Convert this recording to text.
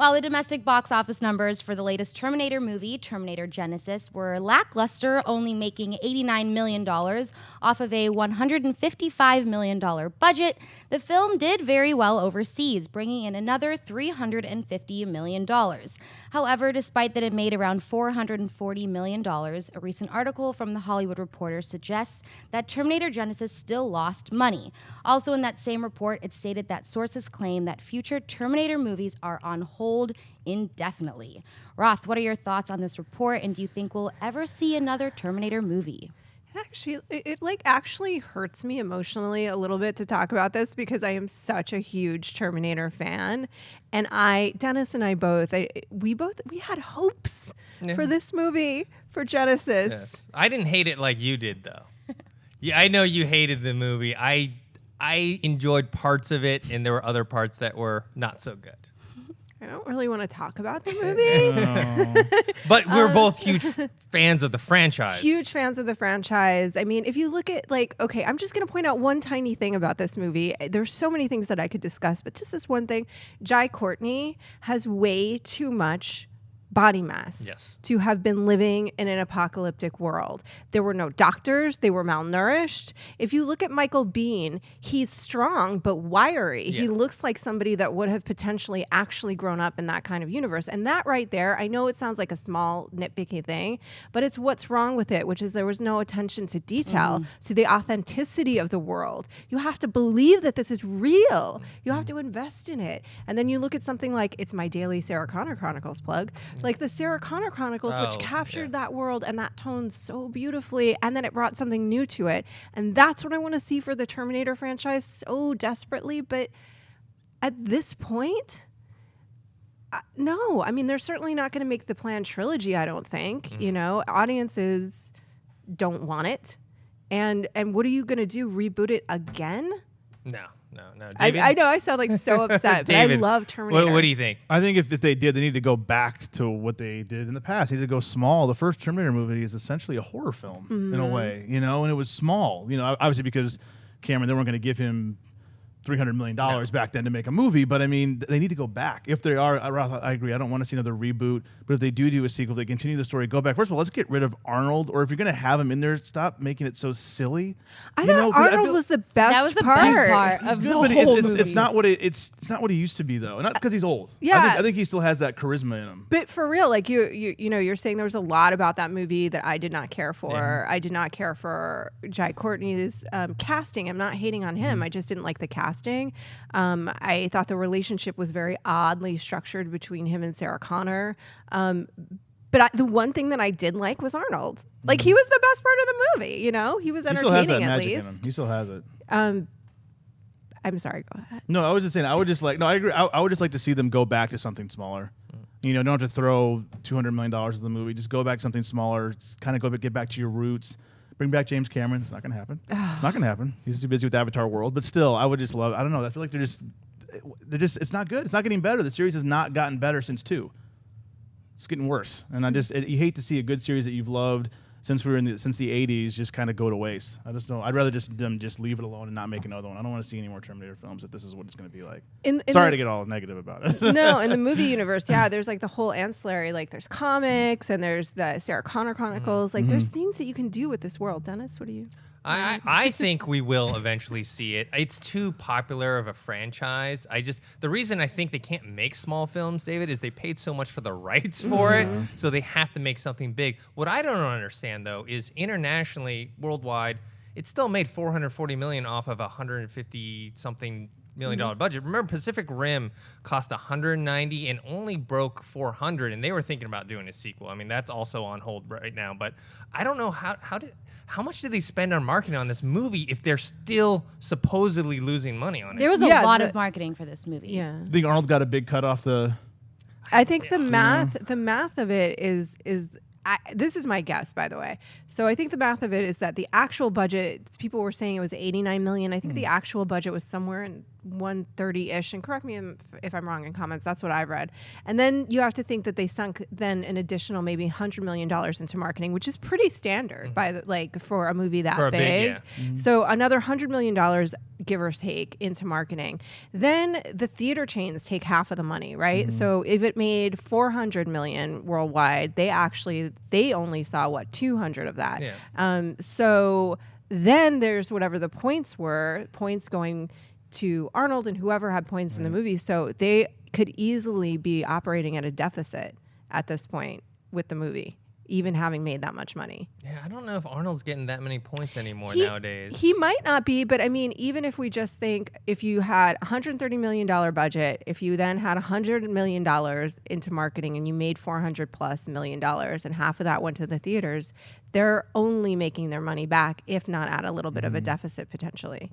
While the domestic box office numbers for the latest Terminator movie, Terminator Genesis, were lackluster, only making $89 million off of a $155 million budget, the film did very well overseas, bringing in another $350 million. However, despite that it made around $440 million, a recent article from The Hollywood Reporter suggests that Terminator Genesis still lost money. Also in that same report, it stated that sources claim that future Terminator movies are on hold indefinitely. Roth, what are your thoughts on this report, and do you think we'll ever see another Terminator movie? Actually hurts me emotionally a little bit to talk about this because I am such a huge Terminator fan, and Dennis and I both, we had hopes for this movie, for Genesis. Yes. I didn't hate it like you did, though. Yeah, I know you hated the movie. I enjoyed parts of it, and there were other parts that were not so good. I don't really want to talk about the movie. But we're both huge fans of the franchise. Huge fans of the franchise. I mean, if you look at okay, I'm just going to point out one tiny thing about this movie. There's so many things that I could discuss, but just this one thing. Jai Courtney has way too much body mass to have been living in an apocalyptic world. There were no doctors. They were malnourished. If you look at Michael Biehn, he's strong but wiry. He looks like somebody that would have potentially actually grown up in that kind of universe. And that right there, I know it sounds like a small nitpicky thing, but it's what's wrong with it, which is there was no attention to detail, to the authenticity of the world. You have to believe that this is real. You have to invest in it. And then you look at something like, it's my daily Sarah Connor Chronicles plug, like the Sarah Connor Chronicles, which captured that world and that tone so beautifully, and then it brought something new to it. And that's what I want to see for the Terminator franchise so desperately. But at this point, no. I mean, they're certainly not going to make the planned trilogy, I don't think. You know, audiences don't want it. And what are you going to do, reboot it again? No. I know I sound like so upset, but I love Terminator. What do you think? I think if they did, they need to go back to what they did in the past. They need to go small. The first Terminator movie is essentially a horror film in a way, you know, and it was small, you know, obviously because Cameron, they weren't going to give him $300 million back then to make a movie, but I mean, they need to go back. If they are, I agree, I don't want to see another reboot, but if they do a sequel, they continue the story, go back. First of all, let's get rid of Arnold, or if you're going to have him in there, stop making it so silly. I thought Arnold was the best That was the part. best part of the whole movie. It's not what it's not what he used to be, though. Not because he's old. Yeah. I think he still has that charisma in him. But for real, like you know, you're saying there was a lot about that movie that I did not care for. Yeah. I did not care for Jai Courtney's casting. I'm not hating on him. I just didn't like the casting. I thought the relationship was very oddly structured between him and Sarah Connor. But the one thing that I did like was Arnold. Like, he was the best part of the movie, you know? He was entertaining, he still has that magic least. in him. He still has it. I'm sorry, go ahead. No, I was just saying, I would just like, no, I agree. I would just like to see them go back to something smaller. You know, don't have to throw $200 million at the movie. Just go back to something smaller. Kind of get back to your roots. Bring back James Cameron. It's not going to happen. It's not going to happen. He's too busy with Avatar World. But still, I would just love, I don't know. I feel like they're just, it's not good. It's not getting better. The series has not gotten better since 2. It's getting worse. And you hate to see a good series that you've loved since the 80s just kind of go to waste. I just don't. I'd rather them just leave it alone and not make another one. I don't want to see any more Terminator films if this is what it's going to be like. Sorry to get all negative about it. No, in the movie universe, there's like the whole ancillary. Like there's comics and there's the Sarah Connor Chronicles. Like there's things that you can do with this world. Dennis, what do you? I think we will eventually see it. It's too popular of a franchise. The reason I think they can't make small films, David, is they paid so much for the rights for it, so they have to make something big. What I don't understand, though, is internationally, worldwide, it still made $440 million off of a $150-something million budget. Remember, Pacific Rim cost $190 and only broke $400, and they were thinking about doing a sequel. I mean, that's also on hold right now. But I don't know how much did they spend on marketing on this movie if they're still supposedly losing money on it? There was a lot of marketing for this movie. Yeah, I think Arnold got a big cut off the. I think the math of it is. This is my guess, by the way. So I think the math of it is that the actual budget, people were saying it was $89 million. I think the actual budget was somewhere in 130-ish, and correct me if I'm wrong in comments. That's what I've read. And then you have to think that they sunk then an additional maybe $100 million into marketing, which is pretty standard by for a movie that big. So another $100 million, give or take, into marketing. Then the theater chains take half of the money, right? So if it made 400 million worldwide, they only saw 200 of that. So then there's whatever the points were, points going to Arnold and whoever had points in the movie. So they could easily be operating at a deficit at this point with the movie, even having made that much money. Yeah, I don't know if Arnold's getting that many points anymore nowadays. He might not be, but I mean, even if we just think if you had $130 million budget, if you then had $100 million into marketing and you made $400+ million and half of that went to the theaters, they're only making their money back, if not at a little bit of a deficit potentially.